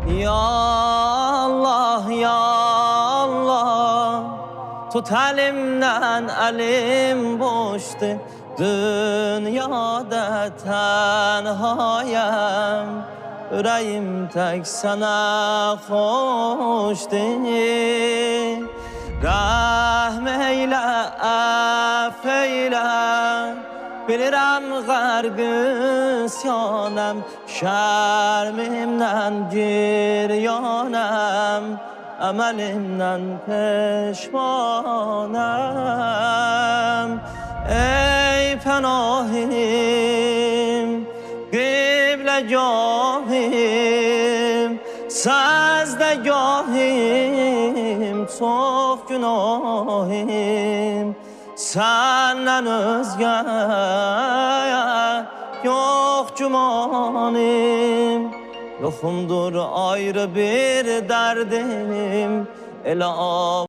Ya Allah, ya Allah, tut elimden, elim boştu. Dünyada tenhayım, yüreğim tek sana hoştu. Rahm eyle, affeyle, bilirim gargısyanım, şermimden giryanım, emelimden peşmanım. Ey penahim, kıblegahim, sazdegahim, çok günahim. Senden özge yok cumanim, yokumdur ayrı bir derdim, ele